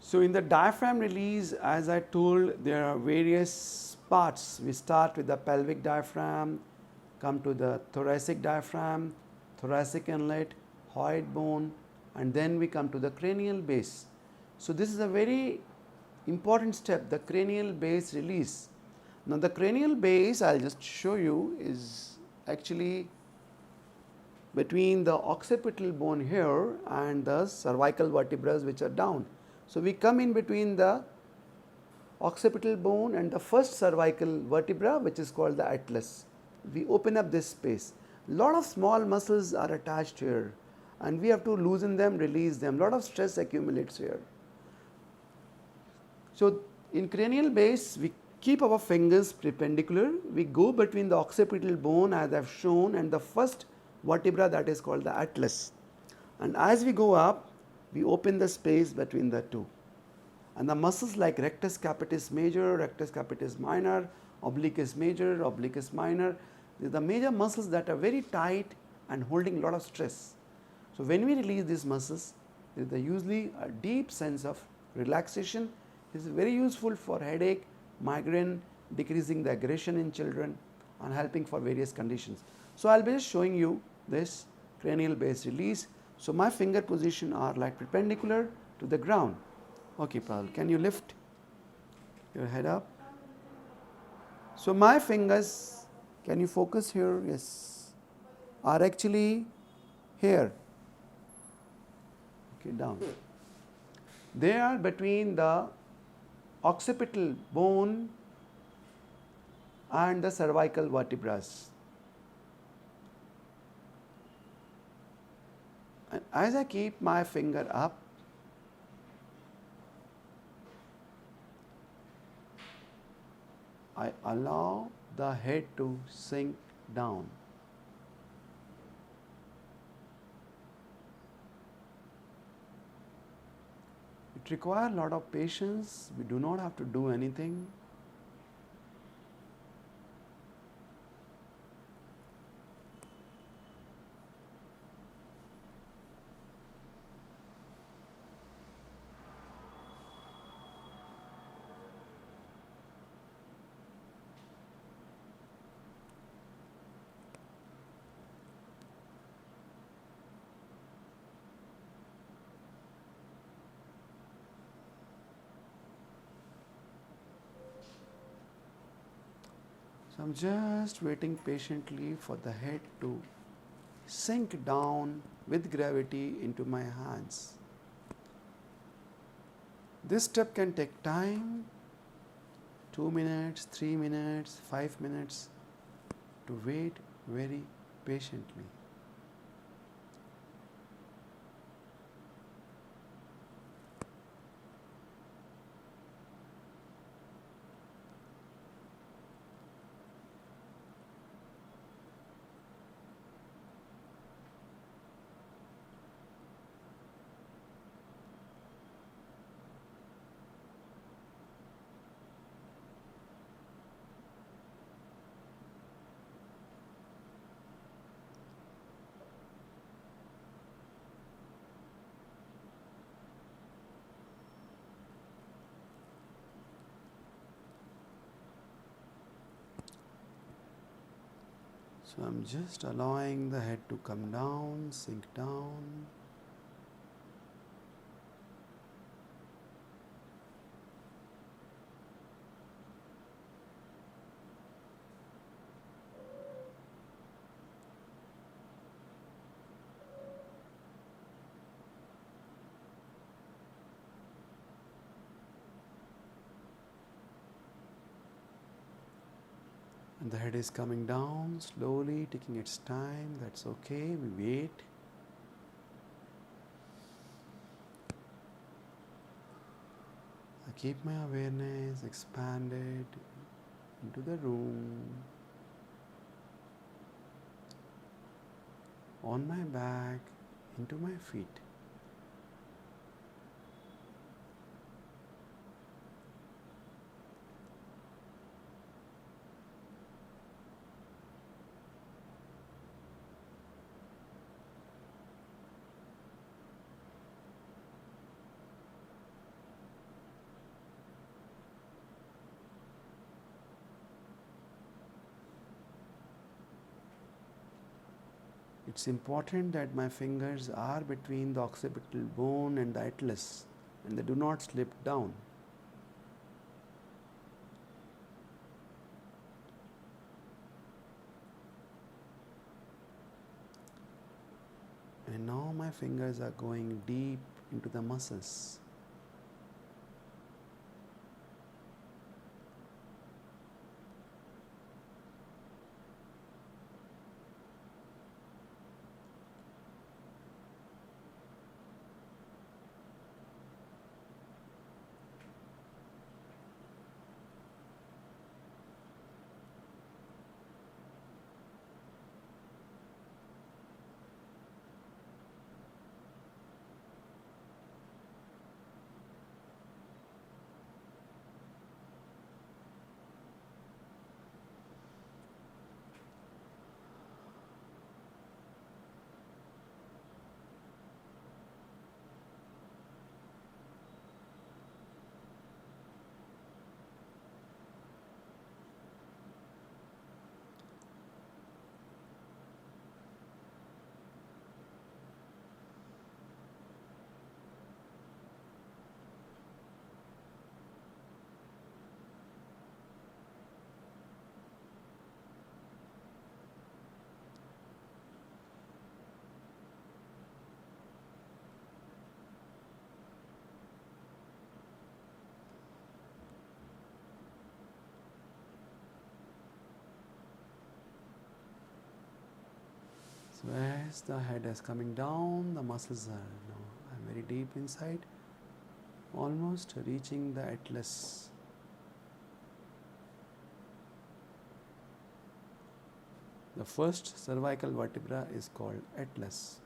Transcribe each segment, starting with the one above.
So, in the diaphragm release, as I told, there are various parts. We start with the pelvic diaphragm, come to the thoracic diaphragm, thoracic inlet, hyoid bone, and then we come to the cranial base. So, this is a very important step, the cranial base release. Now, the cranial base, I will just show you, is actually between the occipital bone here and the cervical vertebrae which are down. So, we come in between the occipital bone and the first cervical vertebra, which is called the atlas. We open up this space. Lot of small muscles are attached here and we have to loosen them, release them. Lot of stress accumulates here. So, in cranial base, we keep our fingers perpendicular. We go between the occipital bone as I have shown and the first vertebra, that is called the atlas. And as we go up, we open the space between the two. And the muscles like rectus capitis major, rectus capitis minor, obliquus major, obliquus minor, they are the major muscles that are very tight and holding a lot of stress. So, when we release these muscles, there is usually a deep sense of relaxation. This is very useful for headache, migraine, decreasing the aggression in children and helping for various conditions. So, I will be just showing you this cranial base release. So, my finger position are like perpendicular to the ground. Okay, Paul, can you lift your head up? So, my fingers, can you focus here? Yes, are actually here. Okay, down. They are between the occipital bone and the cervical vertebrae. And as I keep my finger up, I allow the head to sink down. It requires a lot of patience. We do not have to do anything. So, I am just waiting patiently for the head to sink down with gravity into my hands. This step can take time, 2 minutes, 3 minutes, 5 minutes, to wait very patiently. So, I am just allowing the head to come down, sink down. And the head is coming down slowly, taking its time. That's okay. We wait. I keep my awareness expanded into the room, on my back, into my feet. It's important that my fingers are between the occipital bone and the atlas and they do not slip down. And now my fingers are going deep into the muscles. So as the head is coming down, the muscles are now, I'm very deep inside, almost reaching the atlas. The first cervical vertebra is called atlas.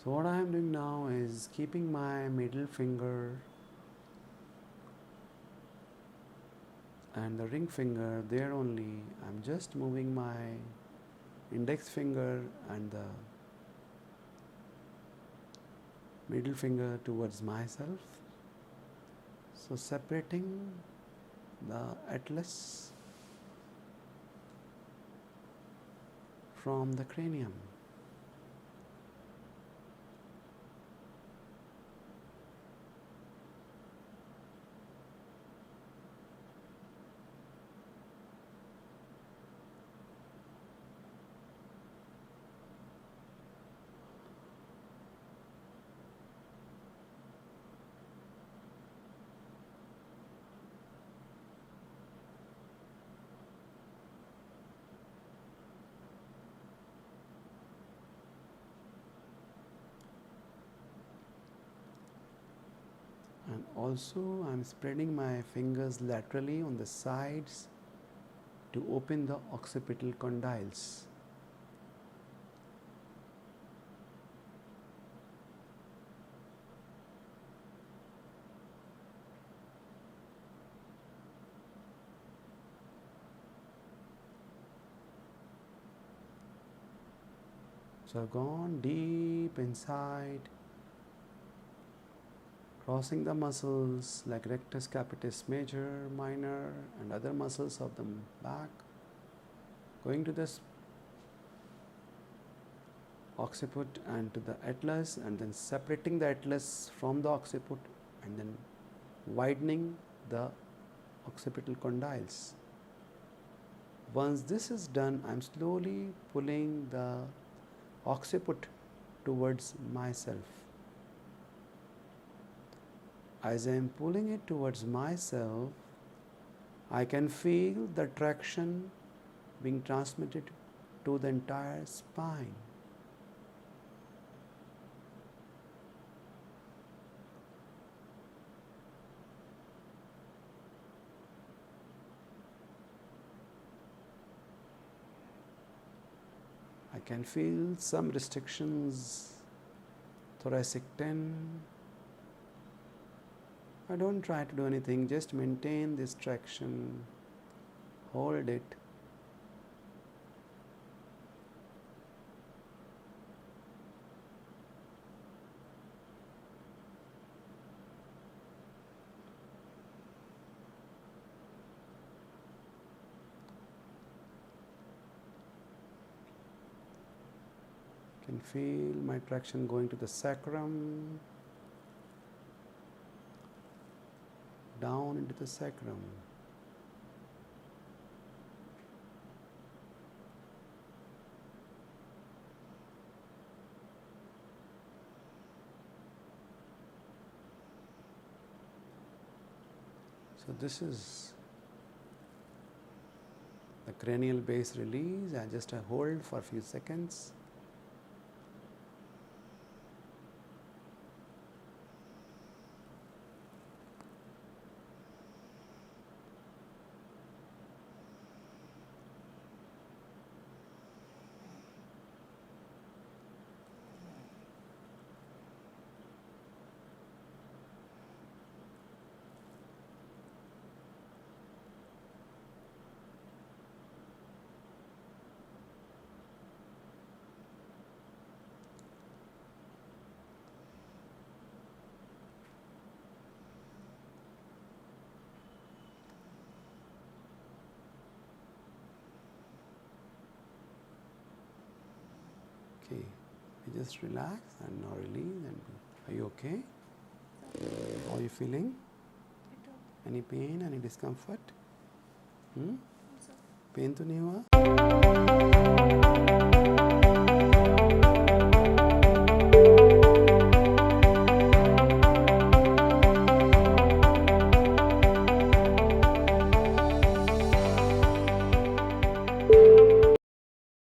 So what I am doing now is keeping my middle finger and the ring finger there only. I'm just moving my index finger and the middle finger towards myself. So separating the atlas from the cranium. And also I'm spreading my fingers laterally on the sides to open the occipital condyles. So I've gone deep inside, crossing the muscles like rectus capitis major, minor, and other muscles of the back, going to the occiput and to the atlas, and then separating the atlas from the occiput and then widening the occipital condyles. Once this is done, I'm slowly pulling the occiput towards myself. As I am pulling it towards myself, I can feel the traction being transmitted to the entire spine. I can feel some restrictions, thoracic 10. I don't try to do anything, just maintain this traction, hold it. can feel my traction going to the sacrum, down into the sacrum. So this is the cranial base release. I just hold for a few seconds. Okay, you just relax and now release. And are you okay? How are you feeling? Any pain, any discomfort? Pain to nahi hua?